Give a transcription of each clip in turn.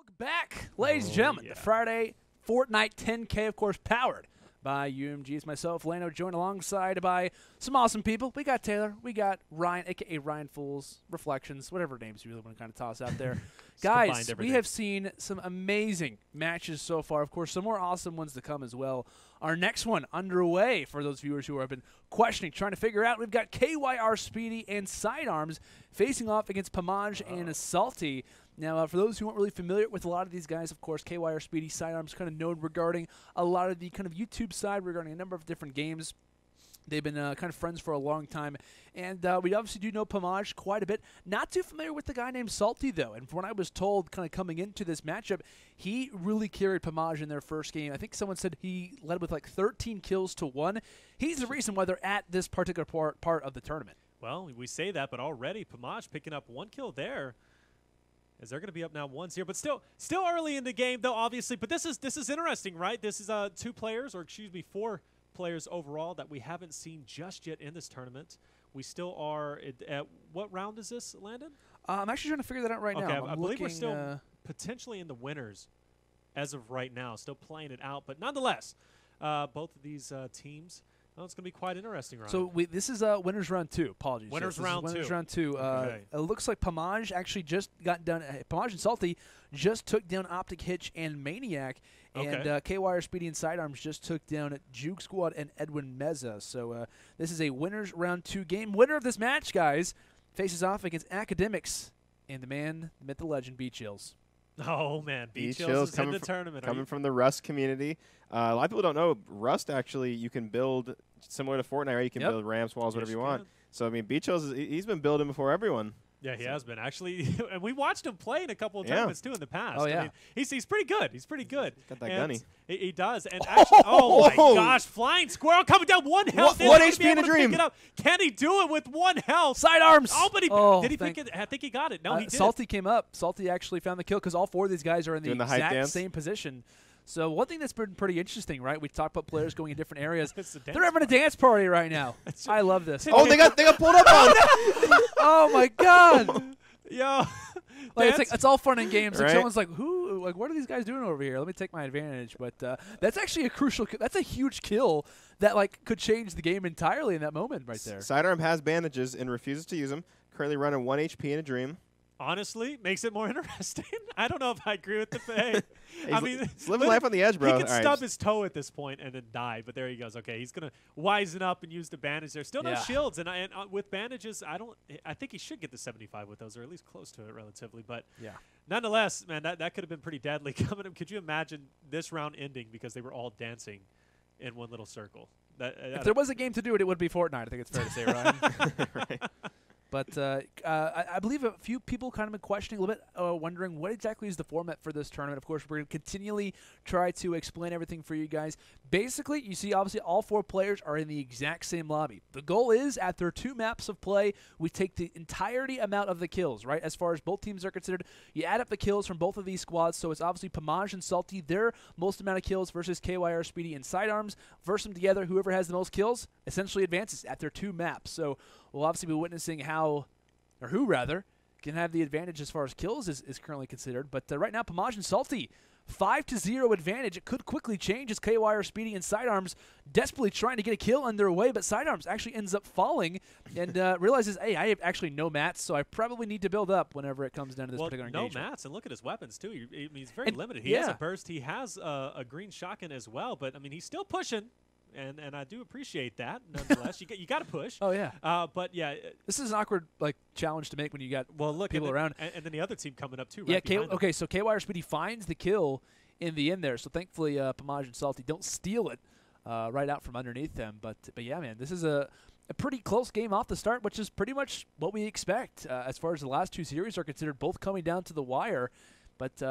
Welcome back, ladies and gentlemen. Yeah. The Friday Fortnite 10K, of course, powered by UMG. It's myself, Lano, joined alongside by some awesome people. We got Taylor. We got Ryan, a.k.a. Ryan Fools, Reflections, whatever names you really want to kind of toss out there. Guys, we have seen some amazing matches so far. Of course, some more awesome ones to come as well. Our next one underway for those viewers who have been questioning, trying to figure out. We've got KYR Speedy and SideArms facing off against Pamaj and Salty. Now, for those who aren't really familiar with a lot of these guys, of course, KYR Speedy, SideArms kind of known regarding a lot of the kind of YouTube side regarding a number of different games. They've been kind of friends for a long time. And we obviously do know Pamaj quite a bit. Not too familiar with the guy named Salty, though. And from what I was told kind of coming into this matchup, he really carried Pamaj in their first game. I think someone said he led with like 13 kills to 1. He's the reason why they're at this particular part of the tournament. Well, we say that, but already Pamaj picking up 1 kill there. As they're going to be up now 1-0, but still early in the game, though, obviously. But this is interesting, right? This is 2 players, or excuse me, 4 players overall that we haven't seen just yet in this tournament. We still are at what round is this, Landon? I'm actually trying to figure that out right now. I believe we're still potentially in the winners as of right now, still playing it out. But nonetheless, both of these teams. Well, it's going to be quite interesting round. So this is winners round 2. Apologies. Winners yes, round 2. Winners round 2. Okay. It looks like Pamaj actually just got done. Pamaj and Salty just took down Optic Hitch and Maniac, and KYR Speedy and SideArms just took down Juke Squad and Edwin Meza. So this is a winners round 2 game. Winner of this match, guys, faces off against Academics and the man, the myth, the legend, Beach Hills. Oh, man. Beach Hills is in the tournament. Coming from the Rust community. A lot of people don't know, Rust actually, you can build, similar to Fortnite, right? You can build ramps, walls, whatever you want. So, I mean, Beach Hills, he's been building before everyone. Yeah, he has been. Actually, and we watched him play in a couple of tournaments, too, in the past. Oh, yeah. I mean, he's pretty good. He's pretty good. Got that gunny. He does. And actually, oh, my gosh, Flying Squirrel coming down 1 health. 1 HP in a dream. Can he do it with 1 health? SideArms. Oh, but did he pick it? I think he got it. No, he did. Salty came up. Salty actually found the kill because all 4 of these guys are in the exact same position. So one thing that's been pretty interesting, right? We talk about players going in different areas. They're having a dance party right now. I love this. Oh, they got pulled up on. Oh my God. Yo. Like it's all fun and games. Right? Like someone's like, what are these guys doing over here? Let me take my advantage. But that's actually a crucial that's a huge kill that like could change the game entirely in that moment right there. SideArm has bandages and refuses to use them. Currently running 1 HP in a dream. Honestly, makes it more interesting. I don't know if I agree with the pay. I mean, he's living life on the edge, bro. He can stub his toe at this point and then die, but there he goes. Okay, he's gonna wisen up and use the bandage. There's still no shields, and with bandages, I think he should get the 75 with those, or at least close to it relatively. But nonetheless, man, that could have been pretty deadly. Could you imagine this round ending because they were all dancing in one little circle? If there was a game to do it, it would be Fortnite. I think it's fair to say, Ryan. Right. But I believe a few people kind of been questioning a little bit, wondering what exactly is the format for this tournament. Of course, we're going to continually try to explain everything for you guys. Basically, you see, obviously, all 4 players are in the exact same lobby. The goal is, after 2 maps of play, we take the entirety amount of the kills, right? As far as both teams are considered, you add up the kills from both of these squads, so it's obviously Pamaj and Salty, their most amount of kills versus KYR, Speedy, and SideArms. Verse them together, whoever has the most kills essentially advances after 2 maps. So we'll obviously be witnessing who can have the advantage as far as kills is currently considered. But right now, Pamaj and Salty, 5-0 advantage. It could quickly change as KYR, Speedy, and SideArms desperately trying to get a kill underway, but SideArms actually ends up falling and realizes, hey, I have actually no mats, so I probably need to build up whenever it comes down to this particular engagement. No mats, and look at his weapons, too. He's very limited. He has a burst. He has a green shotgun as well, but, I mean, he's still pushing. And I do appreciate that. Nonetheless, you got to push. Oh yeah. But yeah, this is an awkward challenge to make when you got people around. And then the other team coming up too. Yeah. Right Okay. So KYR Speedy finds the kill in the end there. So thankfully, Pamaj and Salty don't steal it right out from underneath them. But yeah, man, this is a pretty close game off the start, which is pretty much what we expect as far as the last 2 series are considered, both coming down to the wire. But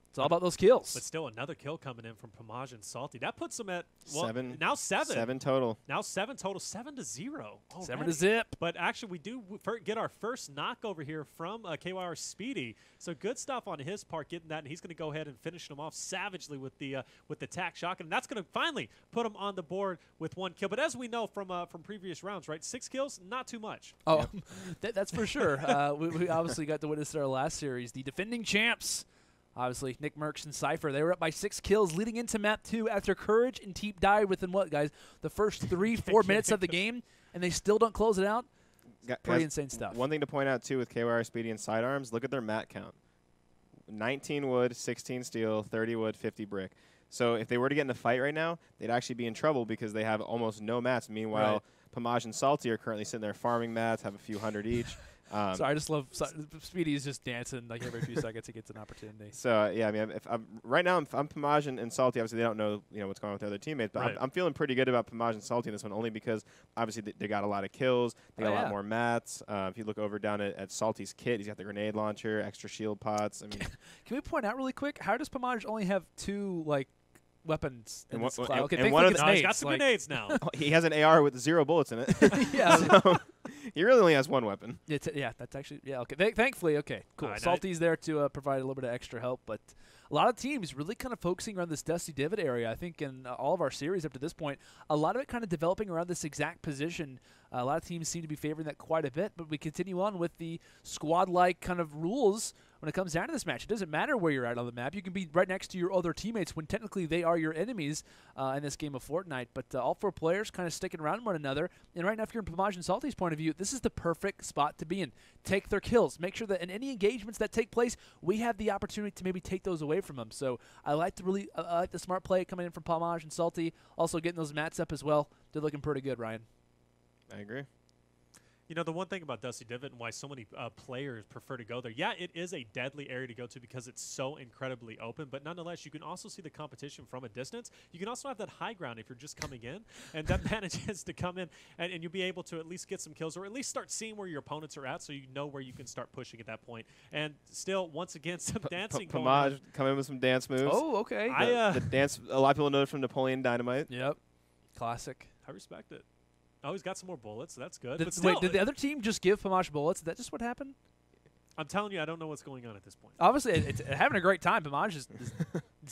it's all about those kills. But still, another kill coming in from Pamaj and Salty. That puts them at 7. Now 7. 7 total. Now 7 total. 7-0. 7-0. But actually, we do get our first knock over here from KYR Speedy. So good stuff on his part, getting that, and he's going to go ahead and finish him off savagely with the tac shotgun. And that's going to finally put him on the board with 1 kill. But as we know from previous rounds, right, 6 kills, not too much. Oh, that's for sure. We obviously got to witness our last series. The defending champs Obviously, Nick Merckx and Cypher, they were up by 6 kills leading into map 2 after Courage and Teep died within what, guys? The first 3-4 minutes of the game, and they still don't close it out? Pretty insane stuff. One thing to point out, too, with KYR Speedy and SideArms, look at their mat count. 19 wood, 16 steel, 30 wood, 50 brick. So if they were to get in a fight right now, they'd actually be in trouble because they have almost no mats. Meanwhile, Pamaj and Salty are currently sitting there farming mats, have a few hundred each. Sorry, I just love Speedy is just dancing like every few seconds he gets an opportunity. So yeah, I mean, if right now I'm Pamaj and Salty. Obviously, they don't know what's going on with their other teammates, but I'm feeling pretty good about Pamaj and Salty in this one, only because obviously they got a lot of kills, they got a lot more mats. If you look over down at Salty's kit, he's got the grenade launcher, extra shield pots. I mean, can we point out really quick, how does Pamaj only have 2 weapons in this cloud? Okay, he's got some grenades now. He has an AR with 0 bullets in it. Yeah. So he really only has 1 weapon. Yeah, that's actually okay. Thankfully, okay, cool. Salty's there to provide a little bit of extra help, but a lot of teams really kind of focusing around this Dusty Divot area. I think in all of our series up to this point, a lot of it kind of developing around this exact position. A lot of teams seem to be favoring that quite a bit, but we continue on with the squad-like kind of rules when it comes down to this match. It doesn't matter where you're at on the map. You can be right next to your other teammates when technically they are your enemies in this game of Fortnite. But all 4 players kind of sticking around one another. And right now, if you're in Pamaj and Salty's point of view, this is the perfect spot to be in. Take their kills. Make sure that in any engagements that take place, we have the opportunity to maybe take those away from them. So I like the smart play coming in from Pamaj and Salty. Also getting those mats up as well. They're looking pretty good, Ryan. I agree. The one thing about Dusty Divot and why so many players prefer to go there, yeah, it is a deadly area to go to because it's so incredibly open, but nonetheless, you can also see the competition from a distance. You can also have that high ground if you're just coming in, and that manages to come in, and you'll be able to at least get some kills or at least start seeing where your opponents are at so you know where you can start pushing at that point. And still, once again, some dancing going on. Pamaj come in with some dance moves. Oh, okay. The dance, a lot of people know it from Napoleon Dynamite. Yep. Classic. I respect it. Oh, he's got some more bullets. So that's good. Wait, did the other team just give Pamaj bullets? Is that just what happened? I'm telling you, I don't know what's going on at this point. Obviously, it's having a great time. Pamaj is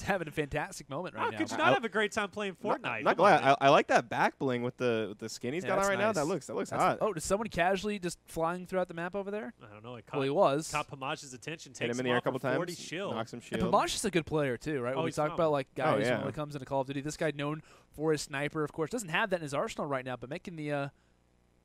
having a fantastic moment right now. How could you not have a great time playing Fortnite? Not glad. I like that back bling with the skin he's got on right now. That looks hot. Oh, is someone casually just flying throughout the map over there? I don't know. He was. Caught Pamaj's attention. Hit him in the air a couple times. 40 shield. Knock some shield. And Pamaj is a good player too, right? When we talk about guys when it comes into Call of Duty, this guy known for his sniper, of course, doesn't have that in his arsenal right now, but making the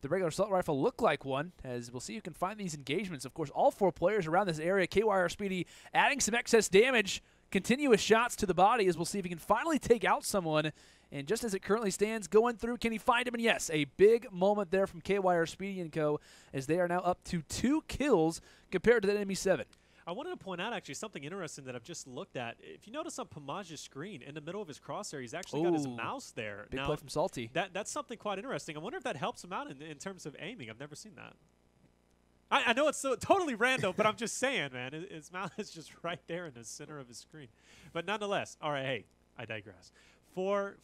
regular assault rifle look like one, as we'll see who can find these engagements. Of course, all 4 players around this area. KYR Speedy adding some excess damage, continuous shots to the body, as we'll see if he can finally take out someone. And just as it currently stands, going through, can he find him? And yes, a big moment there from KYR Speedy & Co., as they are now up to 2 kills compared to the enemy 7. I wanted to point out actually something interesting that I've just looked at. If you notice on Pamaj's screen, in the middle of his crosshair, he's actually got his mouse there. Big play from Salty. That's something quite interesting. I wonder if that helps him out in terms of aiming. I've never seen that. I know it's so totally random, but I'm just saying, man, his mouse is just right there in the center of his screen. But nonetheless, all right, hey, I digress. 4,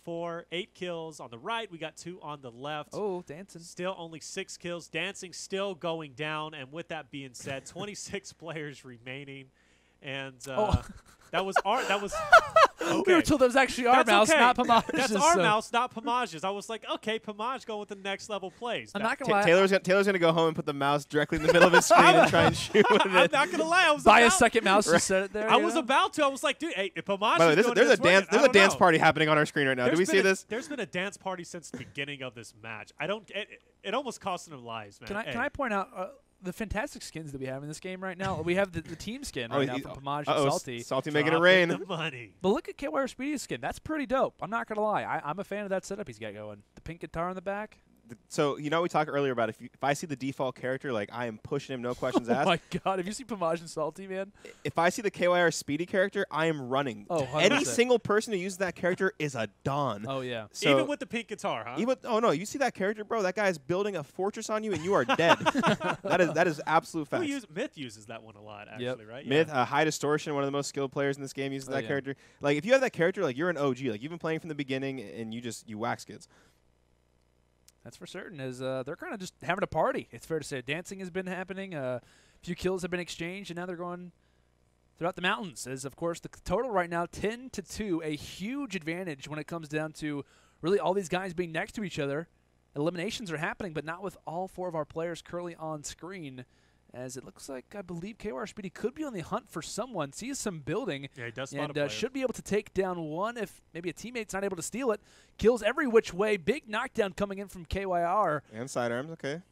8 kills on the right. We got 2 on the left. Oh, dancing. Still only 6 kills. Dancing still going down. And with that being said, 26 players remaining. And that was our. That was. Okay. We were told that was actually our mouse, not Pamaj's. That's our mouse, not Pamaj's. I was like, okay, Pamaj going with the next level plays. I'm not gonna lie. Taylor's gonna go home and put the mouse directly in the middle of his screen and try and shoot with it. I'm not gonna lie. I was buy a second mouse to set it there. I was about to. I was like, dude, hey, if Pamaj is doing there's a dance party happening on our screen right now. Do we see this? There's been a dance party since the beginning of this match. It almost cost them lives, man. Can I point out the fantastic skins that we have in this game right now? We have the team skin right now from Pamaj and Salty. Salty making it rain. The money. But look at KYR Speedy's skin. That's pretty dope. I'm not going to lie. I'm a fan of that setup he's got going. The pink guitar in the back. So, we talked earlier about if I see the default character, I am pushing him, no questions asked. Oh, my God. Have you seen Pamaj and Salty, man? If I see the KYR Speedy character, I am running. Oh, 100%. Any single person who uses that character is a don. Oh, yeah. So even with the pink guitar, huh? Oh, no. You see that character, bro? That guy is building a fortress on you, and you are dead. that is absolute fact. Myth uses that one a lot, actually, right? Myth, High Distortion, one of the most skilled players in this game, uses that character. If you have that character, you're an OG. You've been playing from the beginning, and you wax kids. That's for certain, as they're kind of just having a party. It's fair to say dancing has been happening. A few kills have been exchanged, and now they're going throughout the mountains. As, of course, the total right now, 10-2, a huge advantage when it comes down to really all these guys being next to each other. Eliminations are happening, but not with all 4 of our players currently on screen, as it looks like I believe KYR Speedy could be on the hunt for someone. Sees some building. Yeah, he does spot a player. And should be able to take down one if maybe a teammate's not able to steal it. Kills every which way. Big knockdown coming in from KYR. And sidearms, okay.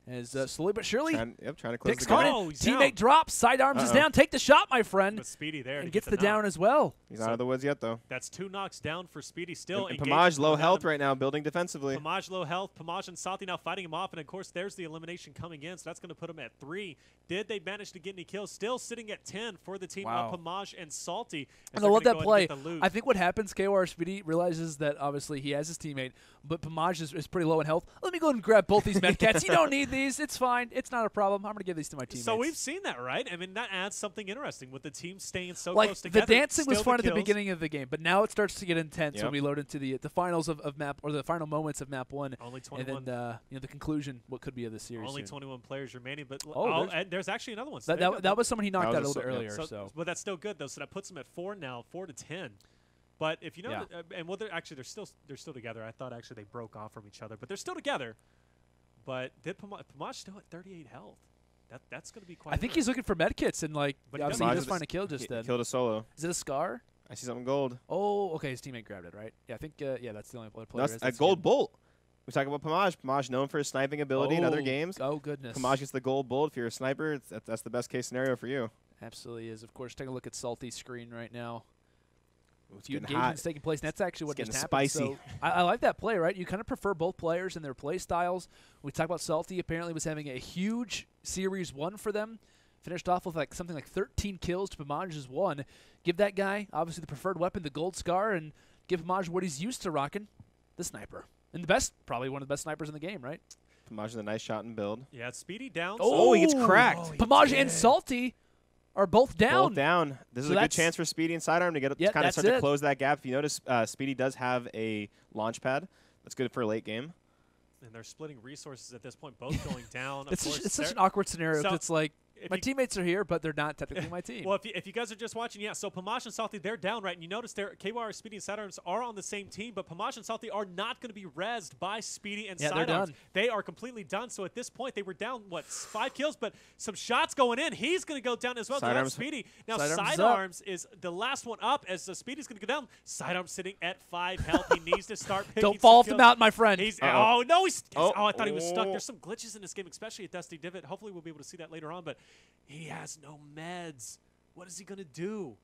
As slowly but surely, trying to close picks the gap. coming in. Teammate drops. Sidearms is down. Take the shot, my friend. But Speedy there and gets the down as well. He's out of the woods yet, though. That's 2 knocks down for Speedy still. And Pamaj low health right now, building defensively. Pamaj low health. Pamaj and Salty now fighting him off. And, of course, there's the elimination coming in. So that's going to put him at 3. Did they manage to get any kills? Still sitting at 10 for the team of Pamaj and Salty. And I love that play. I think what happens, KYR Speedy realizes that obviously he has his teammate, but Pamaj is pretty low in health. Let me go and grab both these medkits. You don't need these. It's fine. It's not a problem. I'm going to give these to my teammates. So we've seen that, right? I mean, that adds something interesting with the team staying so like close together. The dancing was fun at the beginning of the game, but now it starts to get intense when we load into the finals of map, or the final moments of map 1. Only 21. And then the conclusion, what could be of the series. Only 21 players remaining, but and there's actually another one. That was someone he knocked out a little bit earlier. But that's still good though. So that puts him at 4 now, 4 to 10. But if you know, they're still together. I thought actually they broke off from each other, but they're still together. But did Pamaj still at 38 health? That's going to be quite. I think he's looking for medkits and obviously he does find a kill just then. Killed a solo. Is it a scar? I see something gold. Oh, okay. His teammate grabbed it, right? Yeah, I think that's the only player. That's a gold bolt. We talk about Pamaj. Pamaj known for his sniping ability in other games. Oh goodness. Pamaj gets the gold bolt. If you're a sniper, that's the best case scenario for you. Absolutely is. Of course, take a look at Salty's screen right now. It's few engagements taking place, and that's actually what just happened. Spicy. So I like that play, right? You kind of prefer both players and their play styles. We talk about Salty apparently was having a huge Series 1 for them. Finished off with something like 13 kills to Pamaj's 1. Give that guy, obviously, the preferred weapon, the gold scar, and give Pamaj what he's used to rocking, the sniper. And probably one of the best snipers in the game, right? Pamaj is a nice shot and build. Yeah, it's Speedy down. Oh, he gets cracked. Pamaj and Salty are both down. Both down. This is a good chance for Speedy and sidearm to kind of start to close that gap. If you notice, Speedy does have a launch pad. That's good for a late game. And they're splitting resources at this point, both going down. It's such an awkward scenario. It's like my teammates are here, but they're not technically my team. Well, if you guys are just watching, so Pamaj and Salty, they're down, right? And you notice KYR, Speedy, and sidearms are on the same team, but Pamaj and Salty are not going to be rezzed by Speedy and sidearms. They're done. They are completely done. So at this point, they were down, 5 kills, but some shots going in. He's going to go down as well. That's Speedy. Now, sidearms is the last one up as Speedy's going to go down. Sidearms sitting at 5 health. He needs to start picking Don't fall off the mountain, my friend. Oh, no. I thought he was stuck. There's some glitches in this game, especially at Dusty Divot. Hopefully, we'll be able to see that later on, but he has no meds. What is he going to do?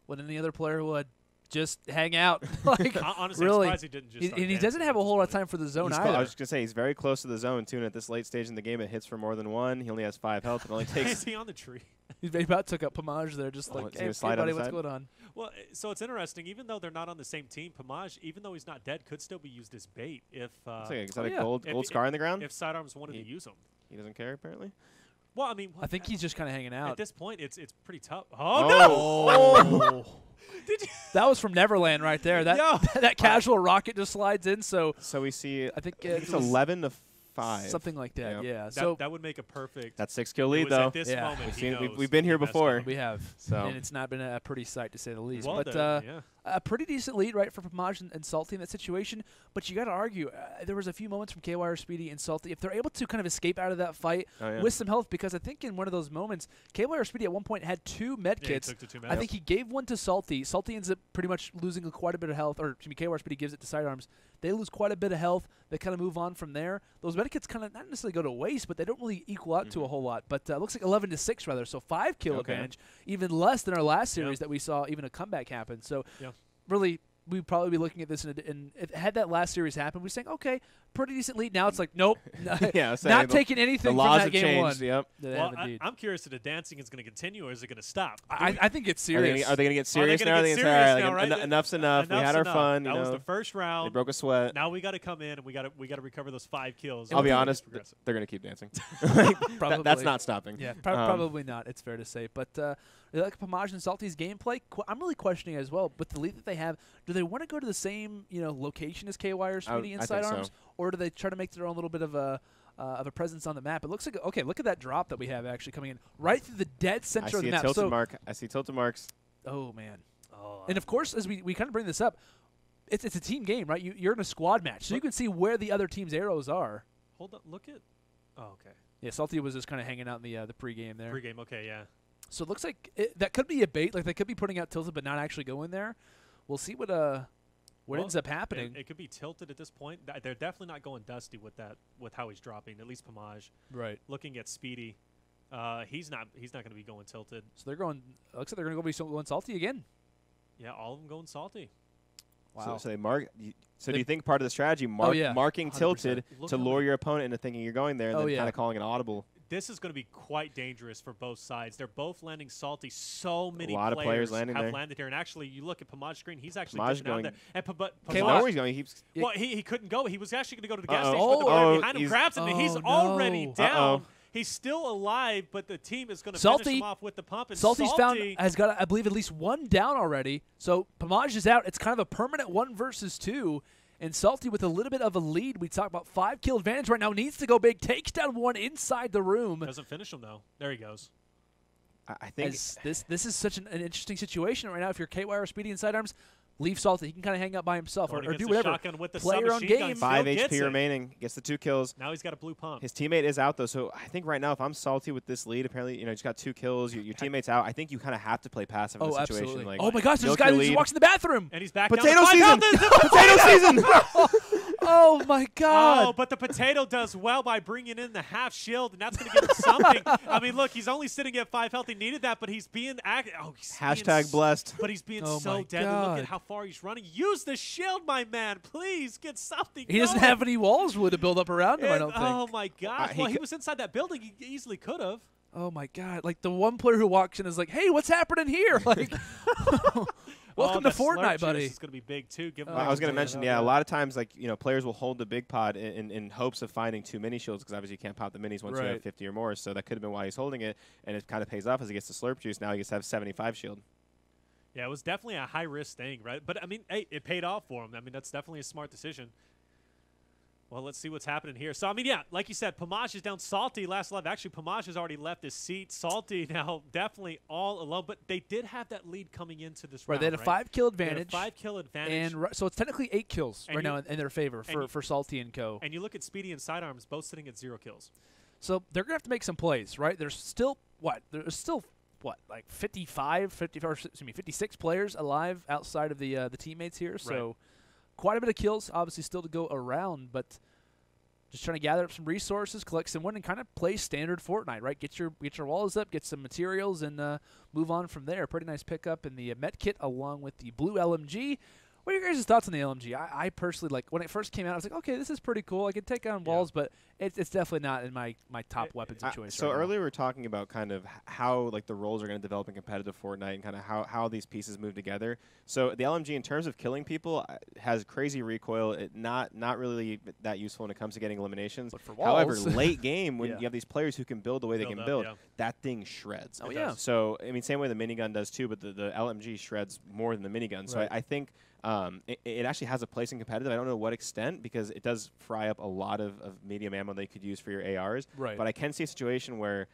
What any other player would. Just hang out. Honestly, really. I'm surprised he didn't just he doesn't have a whole lot of time for the zone either. I was just going to say, he's very close to the zone, too, and at this late stage in the game, it hits for more than 1. He only has 5 health. It only takes... Is he on the tree? He about took up Pamaj there, just hey, buddy, what's going on? Well, so it's interesting. Even though they're not on the same team, Pamaj, even though he's not dead, could still be used as bait. Is that a gold scar in the ground? If sidearms wanted to use him. He doesn't care, apparently? Well, I mean, I think he's just kind of hanging out. At this point, it's pretty tough. Oh, no! That was from Neverland right there. That casual rocket just slides in. So we see. I think it's 11 to 5, something like that. Yeah. So that would make a perfect. That 6-kill lead, though. At this moment, we've been here before. We have, so and it's not been a pretty sight to say the least. Well but a pretty decent lead, right, for Pamaj and Salty in that situation. But you got to argue, there was a few moments from KYR, Speedy, and Salty, if they're able to kind of escape out of that fight with some health, because I think in one of those moments, KYR, Speedy at one point had 2 medkits. I think he gave one to Salty. Salty ends up pretty much losing quite a bit of health, or KYR, Speedy gives it to sidearms. They lose quite a bit of health. They kind of move on from there. Those medkits kind of not necessarily go to waste, but they don't really equal out to a whole lot. But it looks like 11 to 6 rather, so 5 kill advantage, even less than our last series that we saw even a comeback happen. So really, we'd probably be looking at this, and if had that last series happen, we're saying, okay, pretty decent lead. Now it's like, nope, not taking anything from that game one. Yep. Well, I'm curious if the dancing is going to continue or is it going to stop? I think it's serious. Are they going to get serious now? Enough's enough. We had our fun. That was the first round. They broke a sweat. Now we got to come in and we got to recover those 5 kills. I'll be honest, they're going to keep dancing. That's not stopping. Yeah, probably not. It's fair to say, but. Like Pamaj and Salty's gameplay, I'm really questioning as well. With the lead that they have, do they want to go to the same location as KYR, Speedy, and sidearms, or do they try to make their own little bit of a presence on the map? It looks like look at that drop that we have actually coming in right through the dead center of the map. I see tilted marks. Oh man! And of course, as we kind of bring this up, it's a team game, right? You're in a squad match, so you can see where the other team's arrows are. Hold on, look at. Oh, okay. Yeah, Salty was just kind of hanging out in the pregame there. Pregame, okay, yeah. So it looks like that could be a bait. Like they could be putting out Tilted but not actually going there. We'll see what ends up happening. It could be Tilted at this point. They're definitely not going Dusty with how he's dropping. At least Pamaj. Right. Looking at Speedy, he's not going to be going Tilted. So they're going. Looks like they're going to be going Salty again. Yeah, all of them going Salty. Wow. So they mark. So do you think part of the strategy marking 100%. Tilted to lure your opponent into thinking you're going there, and then yeah. kind of calling an audible? This is going to be quite dangerous for both sides. They're both landing Salty. So many A lot of players landing have there. landed here. And actually, you look at Pamaj's screen, he's actually Pamaj getting out there. And But Pamaj, where he's going? well, he couldn't go. He was actually going to go to the gas Uh-oh. station, but the player behind him he's- grabs him, and he's no. already down. Uh-oh. He's still alive, but the team is going to Salty- finish him off with the pump. And Salty's has got, I believe, at least one down already. So Pamaj is out. It's kind of a permanent 1 versus 2. And Salty with a little bit of a lead. We talk about 5-kill advantage right now. Needs to go big. Takes down one inside the room. Doesn't finish him, though. There he goes. I think This is such an interesting situation right now. If you're KYR Speedy and Sidearms, leave Salty. He can kind of hang out by himself or do whatever. Shotgun with the Play your own submachine gun, game. still 5 gets HP it. remaining. Gets the 2 kills. Now he's got a blue pump. His teammate is out, though, so I think right now if I'm Salty with this lead, apparently, you just got 2 kills, your teammate's out, I think you kind of have to play passive in this situation. Absolutely. Like, Oh, my gosh, there's a milk guy your who just lead. walks in the bathroom. And he's back Potato down to 5 season! health. Potato season! Oh, my God. Oh, but the Potato does well by bringing in the half shield, and that's going to give him something. I mean, look, he's only sitting at 5 health. He needed that, but he's being Hashtag blessed. But he's being Oh so my deadly. God. Look at how far he's running. Use the shield, my man. Please get something. He doesn't going. have any walls really to build up around him, I don't think. Oh, my gosh. he Well, he c- was inside that building. He easily could have. Oh, my God. Like, the one player who walks in is like, hey, what's happening here? Like, welcome to that slurp Fortnite, juice buddy. is going to be big, too. Give him Oh, I was going to man. mention, a lot of times, like, players will hold the big pod in hopes of finding too many shields because obviously you can't pop the minis once you Right. have 50 or more. So that could have been why he's holding it, and it kind of pays off as he gets the slurp juice. Now he gets to have 75 shield. Yeah, it was definitely a high-risk thing, right? But, I mean, hey, it paid off for him. I mean, that's definitely a smart decision. Well, let's see what's happening here. So, I mean, yeah, like you said, Pamaj is down. Salty last alive. Actually, Pamaj has already left his seat. Salty now definitely all alone. But they did have that lead coming into this round, They had a 5-kill advantage. They had a 5-kill advantage. And so it's technically 8 kills And right you- now in their favor for Salty and co. And you look at Speedy and Sidearms, both sitting at 0 kills. So they're going to have to make some plays, right? There's still, like 56 players alive outside of the teammates here. So quite a bit of kills, obviously, still to go around. But just trying to gather up some resources, collect some win, and kind of play standard Fortnite, right? Get your walls up, get some materials, and move on from there. Pretty nice pickup in the med kit along with the blue LMG. What are your guys' thoughts on the LMG? I personally, like, when it first came out, I was like, okay, this is pretty cool. I can take on walls, but it's definitely not in my top weapon situation. So right now. earlier we were talking about kind of how like the roles are going to develop in competitive Fortnite and kind of how these pieces move together. So the LMG in terms of killing people has crazy recoil. Not really that useful when it comes to getting eliminations. But for However, walls. late game when Yeah. you have these players who can build the way they can up, build, yeah. that thing shreds. Oh, It yeah. does. So I mean, same way the minigun does too, but the LMG shreds more than the minigun. So Right. I think it actually has a place in competitive. I don't know what extent because it does fry up a lot of medium ammo they could use for your ARs. Right. But I can see a situation where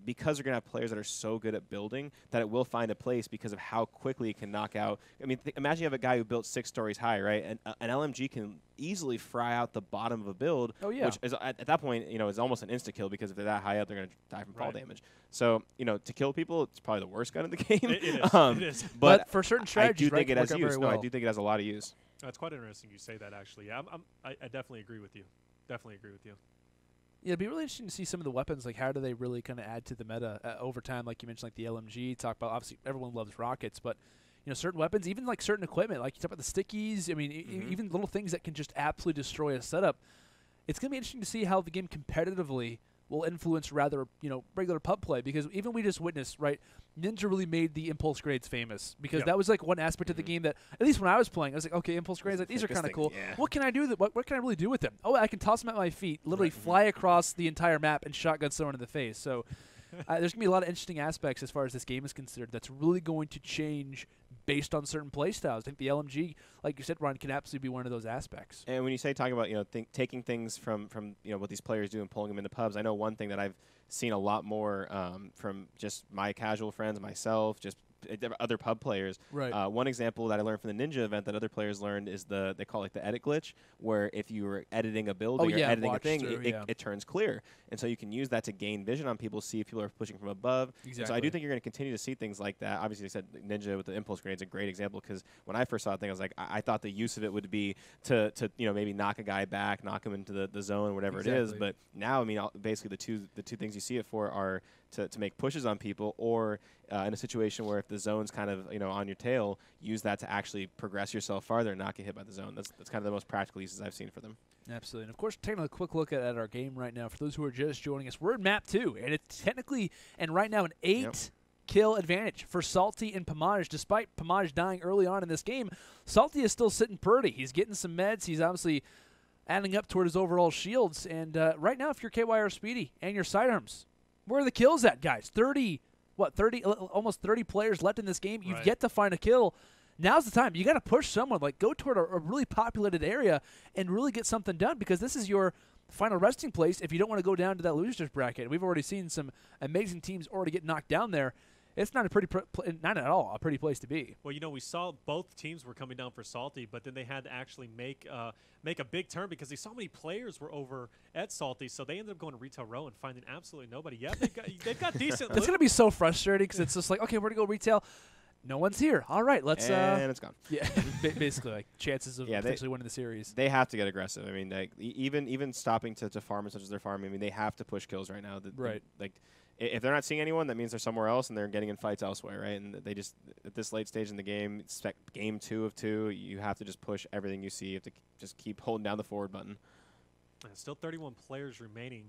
because you're going to have players that are so good at building that it will find a place because of how quickly it can knock out. I mean, imagine you have a guy who built 6 stories high, right? And an LMG can easily fry out the bottom of a build, Oh, yeah. which is at that point, is almost an insta-kill because if they're that high up, they're going to die from fall Right. damage. So, to kill people, it's probably the worst gun in the game. It is. It is. But for certain I strategies, do think right, it has work out use. very No, I well. do think it has a lot of use. That's quite interesting you say that, actually. Yeah, I definitely agree with you. Definitely agree with you. Yeah, it'd be really interesting to see some of the weapons. Like, how do they really kind of add to the meta over time? Like you mentioned, like the LMG. Talk about obviously everyone loves rockets, but certain weapons, even like certain equipment, like you talk about the stickies. I mean, even little things that can just absolutely destroy a setup. It's gonna be interesting to see how the game competitively will influence rather regular pub play, because even we just witnessed, right, Ninja really made the impulse grades famous because Yep. that was like one aspect of the game that, at least when I was playing, I was like, okay, impulse grades, like these are Thickest kind of thing, cool. yeah. What can I do? What can I really do with them? Oh, I can toss them at my feet, literally fly across the entire map and shotgun someone in the face. So there's gonna be a lot of interesting aspects as far as this game is considered. That's really going to change based on certain play styles. I think the LMG, like you said, Ron, can absolutely be one of those aspects. And when you say talking about taking things from what these players do and pulling them into pubs, I know one thing that I've seen a lot more from just my casual friends, myself, just other pub players. Right. One example that I learned from the Ninja event that other players learned is they call it the edit glitch, where if you were editing a building or editing a thing, it turns clear. And so you can use that to gain vision on people, see if people are pushing from above. Exactly. So I do think you're going to continue to see things like that. Obviously, I said Ninja with the impulse grenade is a great example, because when I first saw the thing, I was like, I thought the use of it would be to maybe knock a guy back, knock him into the zone, whatever it is. But now, I mean, basically the two things you see it for are to make pushes on people, or in a situation where if the zone's kind of on your tail, use that to actually progress yourself farther and not get hit by the zone. That's kind of the most practical uses I've seen for them. Absolutely. And, of course, taking a quick look at our game right now, for those who are just joining us, we're in map 2, and it's technically, and right now, an 8-kill advantage for Salty and Pamaj. Despite Pamaj dying early on in this game, Salty is still sitting pretty. He's getting some meds. He's obviously adding up toward his overall shields. And right now, if you're KYR Speedy and your sidearms, where are the kills at, guys? Almost 30 players left in this game. You've yet to find a kill. Now's the time. You got to push someone. Like, go toward a really populated area and really get something done, because this is your final resting place if you don't want to go down to that losers bracket. We've already seen some amazing teams already get knocked down there. It's not not at all a pretty place to be. Well, we saw both teams were coming down for Salty, but then they had to actually make a big turn because they saw many players were over at Salty, so they ended up going to retail row and finding absolutely nobody. Yeah, they've got decent. It's going to be so frustrating, because it's just like, okay, we're going to go retail. No one's here. All right, let's. And it's gone. Yeah, basically, like chances of potentially winning the series. They have to get aggressive. I mean, even stopping to farm as much as they're farming. I mean, they have to push kills right now. If they're not seeing anyone, that means they're somewhere else and they're getting in fights elsewhere, right? And they just, at this late stage in the game, it's game 2 of 2, you have to just push everything you see. You have to just keep holding down the forward button. Still 31 players remaining,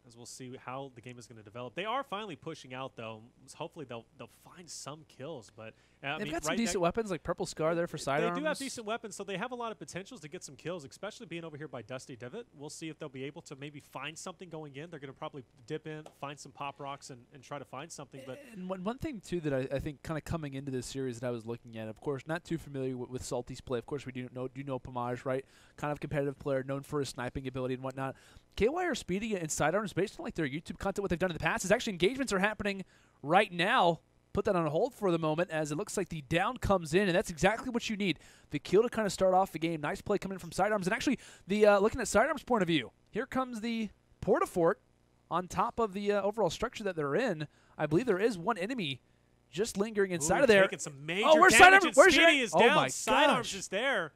as we'll see how the game is going to develop. They are finally pushing out, though. Hopefully they'll find some kills, but they've got some decent weapons, like Purple Scar there for sidearms. They do have decent weapons, so they have a lot of potentials to get some kills, especially being over here by Dusty Divot. We'll see if they'll be able to maybe find something going in. They're going to probably dip in, find some pop rocks, and try to find something. But and one thing, too, that I think kind of coming into this series that I was looking at, of course, not too familiar with Salty's play. Of course, we do know Pamaj, right? Kind of competitive player, known for his sniping ability and whatnot. KYR Speedy and sidearms, based on like their YouTube content, what they've done in the past, is actually engagements are happening right now. Put that on hold for the moment, as it looks like the down comes in, and that's exactly what you need. The kill to kind of start off the game. Nice play coming in from sidearms. And actually, the looking at sidearms' point of view, here comes the Portafort on top of the overall structure that they're in. I believe there is one enemy just lingering inside of there. Taking some major where's damage. sidearms? Where's Speedy is down. my Sidearms gosh. is there.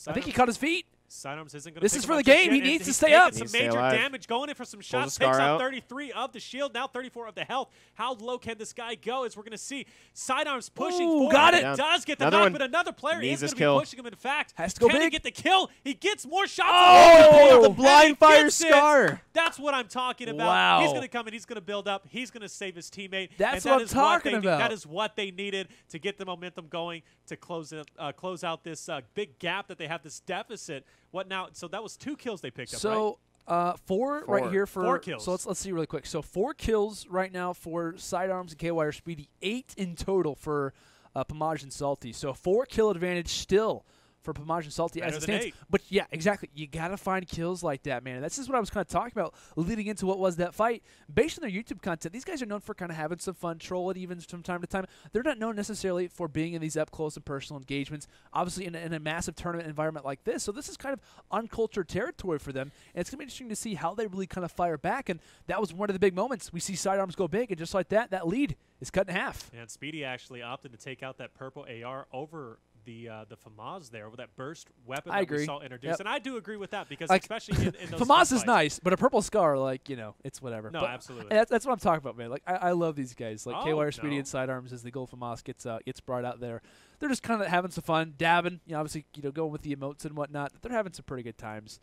I think he caught his feet. Sidearms isn't going to. This is for the game. He needs to stay up. Some major damage, going in for some shots. Takes out 33 of the shield, now 34 of the health. How low can this guy go? As we're going to see, sidearms pushing forward. Got it. Does get the knock, but another player is going to be pushing him. In fact, has to go can big. he get the kill? He gets more shots. Oh, the blind fire Scar. That's what I'm talking about. Wow. He's going to come in. He's going to build up. He's going to save his teammate. That's what I'm talking about. That is what they needed to get the momentum going to close out this big gap that they have, this deficit. What now? So that was 2 kills they picked up, right? Four right here for 4 kills. So let's see really quick. So 4 kills right now for sidearms and KYR Speedy. 8 in total for Pamaj and Salty. So 4 kill advantage still for Pamaj and Salty as it stands. But yeah, exactly. You got to find kills like that, man. And that's just what I was kind of talking about leading into what was that fight. Based on their YouTube content, these guys are known for kind of having some fun, troll it even from time to time. They're not known necessarily for being in these up-close and personal engagements, obviously in a massive tournament environment like this. So this is kind of uncultured territory for them. And it's going to be interesting to see how they really kind of fire back. And that was one of the big moments. We see sidearms go big, and just like that, that lead is cut in half. And Speedy actually opted to take out that purple AR over the FAMAS there, with that burst weapon we saw introduced. And I do agree with that, because especially in those FAMAS is nice, but a purple Scar, like, it's whatever. No, but absolutely. That's what I'm talking about, man. Like, I love these guys. Like, KYR Speedy and sidearms as the gold FAMAS gets brought out there. They're just kind of having some fun, dabbing, obviously, going with the emotes and whatnot. They're having some pretty good times.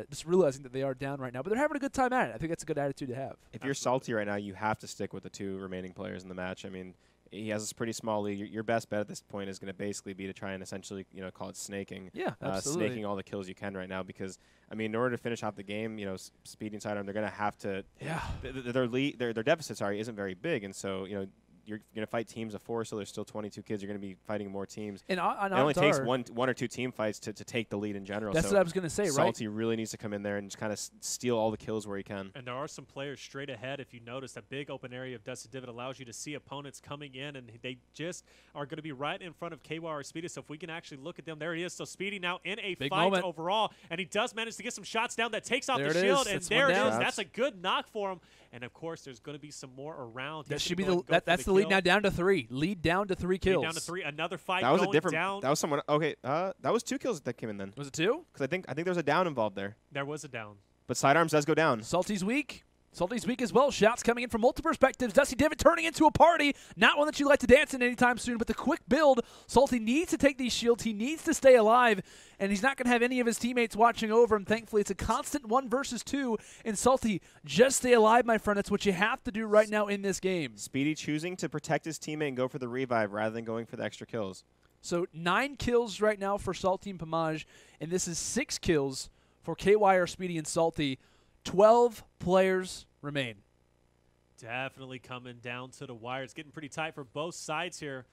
Just realizing that they are down right now, but they're having a good time at it. I think that's a good attitude to have. If you're Salty right now, you have to stick with the 2 remaining players in the match. I mean, he has this pretty small lead. Your best bet at this point is going to basically be to try and essentially, call it snaking. Yeah, absolutely. Snaking all the kills you can right now, because, I mean, in order to finish off the game, Speedy and sidearm, they're going to have to. Yeah. Their deficit, isn't very big, and so, you're going to fight teams of 4, so there's still 22 kids. You're going to be fighting more teams. And it only takes one or two team fights to take the lead in general. That's what I was going to say, right? Salty really needs to come in there and just kind of steal all the kills where he can. And there are some players straight ahead. If you notice, that big open area of Dusty Divot allows you to see opponents coming in, and they just are going to be right in front of KYR Speedy. So if we can actually look at them, there he is. So Speedy now in a big fight moment overall, and he does manage to get some shots down. That takes off there the shield, is. and That's there it down. is. That's a good knock for him. And of course, there's going to be some more around. That should be that's the lead now, down to 3. Lead down to 3 kills. Lead down to 3. Another fight. That was going a different. down. That was someone. Okay, that was 2 kills that came in then. Was it 2? Because I think there was a down involved there. There was a down. But sidearms does go down. Salty's weak. Salty's weak as well. Shots coming in from multiple perspectives. Dusty Divot turning into a party. Not one that you like to dance in anytime soon, but the quick build. Salty needs to take these shields. He needs to stay alive, and he's not going to have any of his teammates watching over him. Thankfully, it's a constant 1 versus 2. And Salty, just stay alive, my friend. That's what you have to do right now in this game. Speedy choosing to protect his teammate and go for the revive rather than going for the extra kills. So 9 kills right now for Salty and Pamaj, and this is 6 kills for KYR Speedy and Salty. 12 players remain. Definitely coming down to the wire. It's getting pretty tight for both sides here.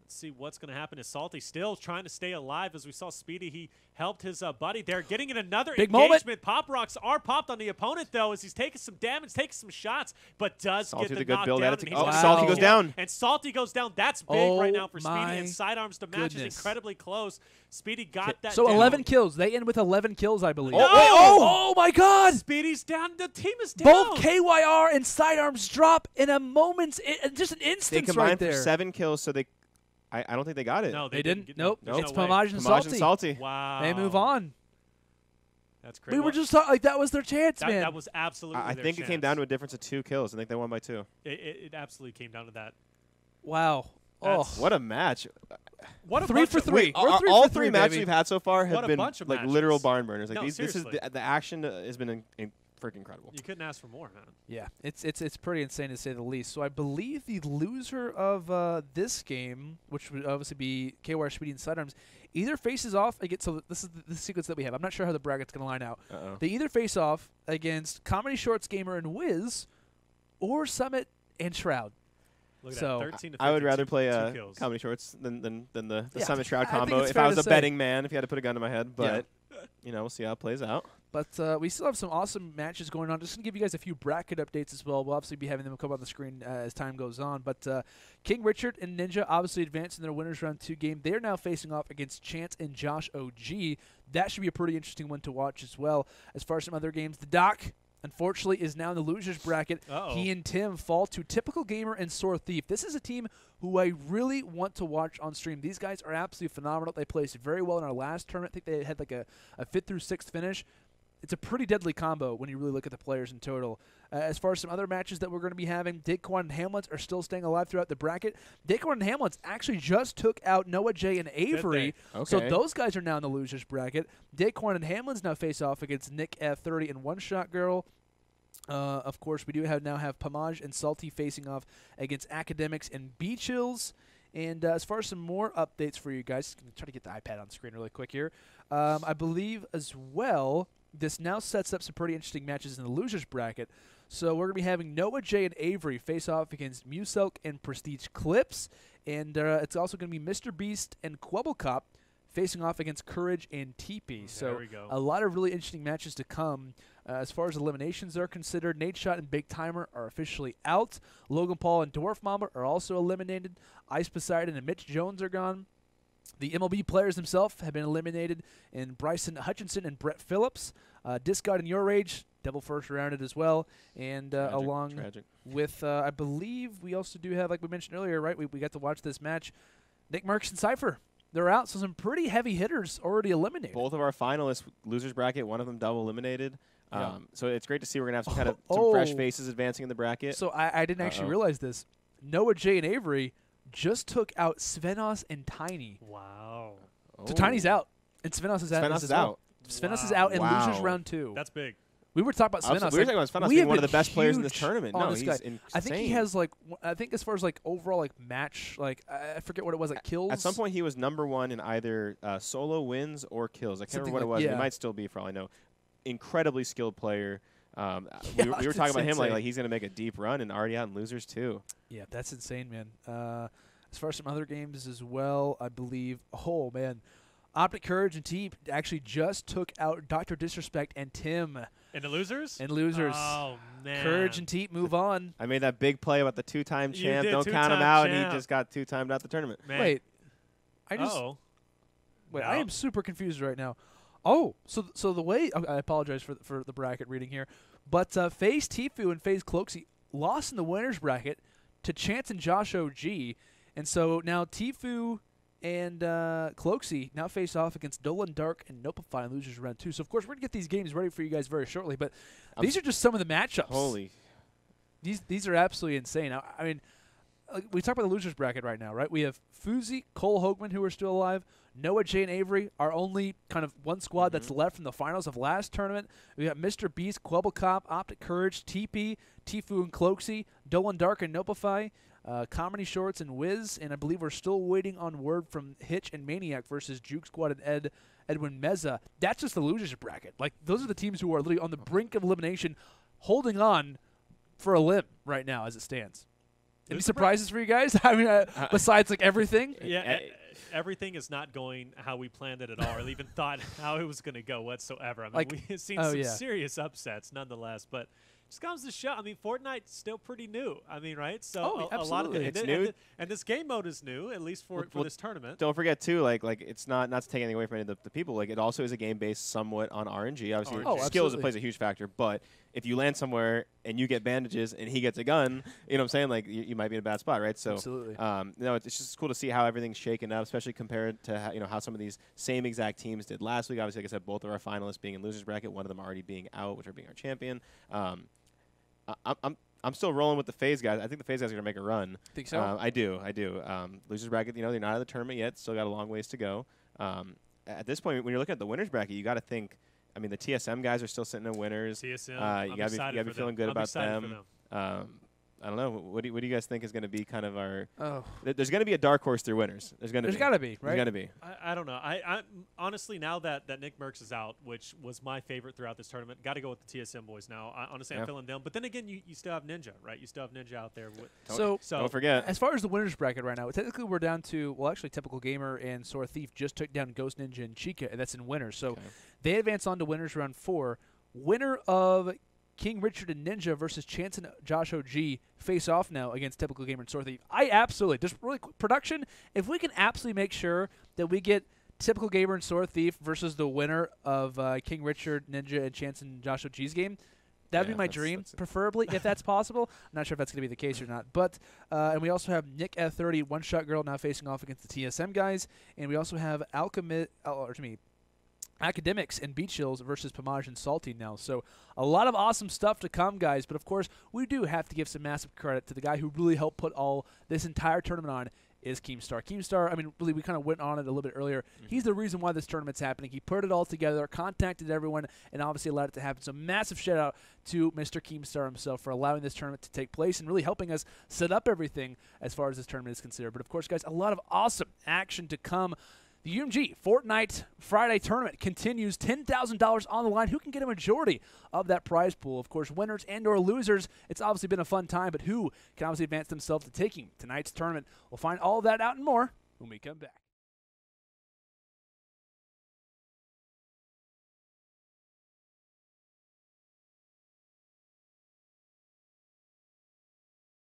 Let's see what's going to happen. Is Salty still trying to stay alive? As we saw Speedy, he helped his buddy there. Getting in another big engagement. Moment. Pop rocks are popped on the opponent, though, as he's taking some damage, taking some shots, but does Salty get the good build knockdown. attitude. Salty goes down. And Salty goes down. That's big right now for Speedy. My And sidearms, the match is incredibly close. Speedy got that So down. 11 kills. They end with 11 kills, I believe. No! Oh, my God. Speedy's down. The team is down. Both KYR and sidearms drop in a moment's, just an They instance combined right there. for 7 kills, so they. I don't think they got it. No, They didn't. Get, Nope. there's It's no way. Pamaj and Pamaj and Salty. Wow. They move on. That's crazy. We were just talking like that was their chance, man. That was absolutely I their think it chance. came down to a difference of 2 kills. I think they won by 2. It absolutely came down to that. Wow. Oh, What a match. What a 3 bunch for of- 3. Wait, We're 3 all for 3 3 matches baby. we've had so far have What a been bunch of like matches. literal barn burners. Like No, this is seriously. the action has been freaking incredible. You couldn't ask for more, man. Yeah, it's pretty insane to say the least. So I believe the loser of this game, which would obviously be KYR Speedy and sidearms, either faces off against. So this is the sequence that we have. I'm not sure how the bracket's going to line out. They either face off against Comedy Shorts Gamer and Wiz, or Summit and Shroud. Look at So, that. 13 to I would 52, rather play 2 kills. Comedy Shorts than the Yeah, Summit Shroud I think combo it's if fair I was to a say. betting man, if you had to put a gun to my head. But, we'll see how it plays out. But we still have some awesome matches going on. Just going to give you guys a few bracket updates as well. We'll obviously be having them come on the screen as time goes on. But King Richard and Ninja obviously advanced in their winners round 2 game. They're now facing off against Chance and Josh OG. That should be a pretty interesting one to watch as well. As far as some other games, the Doc, unfortunately, is now in the losers bracket. He and Tim fall to Typical Gamer and Sore Thief. This is a team who I really want to watch on stream. These guys are absolutely phenomenal. They placed very well in our last tournament. I think they had like a 5th through 6th finish. It's a pretty deadly combo when you really look at the players in total. As far as some other matches that we're going to be having, Daquan and Hamlets are still staying alive throughout the bracket. Daquan and Hamlets actually just took out Noah J and Avery, so those guys are now in the losers bracket. Daquan and Hamlins now face off against Nick F30 and One Shot Girl. Of course, we do now have Pamaj and Salty facing off against Academics and Beachills. And as far as some more updates for you guys, I'm going to try to get the iPad on screen really quick here. I believe as well, this now sets up some pretty interesting matches in the losers bracket. So we're going to be having Noah J and Avery face off against Muselk and Prestige Clips. And it's also going to be Mr. Beast and Quebblecop facing off against Courage and TP. So a lot of really interesting matches to come. As far as eliminations are considered, Nate Shot and Big Timer are officially out. Logan Paul and Dwarf Mama are also eliminated. Ice Poseidon and Mitch Jones are gone. The MLB players themselves have been eliminated, and Bryson Hutchinson and Brett Phillips. Discard and Your Rage, Devil first rounded as well. And along with, I believe we also do have, like we mentioned earlier, right, we got to watch this match, Nick Merckx and Cypher. They're out, so some pretty heavy hitters already eliminated. Both of our finalists, losers bracket, one of them double eliminated. So it's great to see we're going to have some fresh faces advancing in the bracket. So I didn't actually realize this. Noah J and Avery just took out Svenos and Tiny. Wow. So Tiny's out, and Svenos is out. Svenos is out in losers round 2. That's big. We were talking about Svenos. We were talking about Svenos being one of the best players in this tournament. No, he's insane. I think he has I think as far as overall match, I forget what it was, kills. At some point he was #1 in either solo wins or kills. I can't remember what it was. He might still be, for all I know. Incredibly skilled player. We were talking about him like he's going to make a deep run and already out in losers too. Yeah, that's insane, man. As far as some other games as well, I believe. Oh man, Optic Courage and Teep actually just took out Dr. Disrespect and Tim. In the losers? And losers. Oh, man. Courage and Teep move on. I made that big play about the two-time champ. Don't count him champ. out, and he just got two-timed out the tournament. Man. Wait. I just. Uh-oh. Wait, No. I am super confused right now. Oh, so the way I apologize for the bracket reading here, but FaZe Tfue and FaZe Cloaksy lost in the winners bracket to Chance and Josh OG, and so now Tfue and Cloaksy now face off against Dolan Dark and Nopify in losers round 2. So of course we're gonna get these games ready for you guys very shortly, but these are just some of the matchups. Holy. These are absolutely insane. I mean, we talk about the losers bracket right now, right? We have Fuzi, Cole Hoagman, who are still alive, Noah, Jay, and Avery, our only kind of one squad that's left from the finals of last tournament. We got Mr. Beast, Quebblecop, Optic Courage, TP, Tfue and Cloaksy, Dolan Dark and Nopify, Comedy Shorts and Wiz, and I believe we're still waiting on word from Hitch and Maniac versus Juke Squad and Edwin Meza. That's just the losers bracket. Like, those are the teams who are literally on the brink of elimination, holding on for a limb right now as it stands. Any surprises for you guys? I mean, besides like everything? Yeah, everything is not going how we planned it at all, or even thought how it was going to go whatsoever. I mean, we've seen some serious upsets nonetheless, but just comes to show. I mean, Fortnite's still pretty new. I mean, right? So a lot of it's new, and this game mode is new, at least for this tournament. Don't forget too, like it's not to take anything away from any of the people. Like, it also is a game based somewhat on RNG. Obviously, skills plays a huge factor, but if you land somewhere and you get bandages and he gets a gun, you know what I'm saying? Like, you might be in a bad spot, right? So, absolutely. No, it's just cool to see how everything's shaken up, especially compared to how some of these same exact teams did last week. Obviously, like I said, both of our finalists being in losers bracket, one of them already being out, which are being our champion. I'm still rolling with the FaZe guys. I think the FaZe guys are gonna make a run. Think so? I do. Losers bracket, they're not out of the tournament yet. Still got a long ways to go. At this point, when you're looking at the winners bracket, you got to think. I mean, the TSM guys are still sitting in winners. TSM, you gotta be feeling good about them. I don't know. What do you guys think is going to be kind of our? There's going to be a dark horse through winners. There's got to be, right? There's got to be. I don't know. I honestly, now that Nick Merckx is out, which was my favorite throughout this tournament, got to go with the TSM boys now. Honestly, I'm feeling them. But then again, you still have Ninja, right? You still have Ninja out there. So don't forget. As far as the winners bracket right now, technically we're down to, well, actually, Typical Gamer and Sora Thief just took down Ghost Ninja and Chica, and that's in winners. So they advance on to winners round 4. Winner of King Richard and Ninja versus Chance and Josh OG face off now against Typical Gamer and Sora Thief. I absolutely, just really quick, production, if we can absolutely make sure that we get Typical Gamer and Sora Thief versus the winner of King Richard, Ninja, and Chance and Josh OG's game, that'd be my dream, preferably, if that's possible. I'm not sure if that's going to be the case or not. But and we also have Nick F30, One Shot Girl, now facing off against the TSM guys. And we also have Academics and Beach Hills versus Pamaj and Salty now. So a lot of awesome stuff to come, guys. But, of course, we do have to give some massive credit to the guy who really helped put all this entire tournament on is Keemstar. Keemstar, I mean, really, we kind of went on it a little bit earlier. He's the reason why this tournament's happening. He put it all together, contacted everyone, and obviously allowed it to happen. So massive shout-out to Mr. Keemstar himself for allowing this tournament to take place and really helping us set up everything as far as this tournament is concerned. But, of course, guys, a lot of awesome action to come. The UMG Fortnite Friday tournament continues. $10,000 on the line. Who can get a majority of that prize pool? Of course, winners and or losers. It's obviously been a fun time, but who can obviously advance themselves to taking tonight's tournament? We'll find all of that out and more when we come back.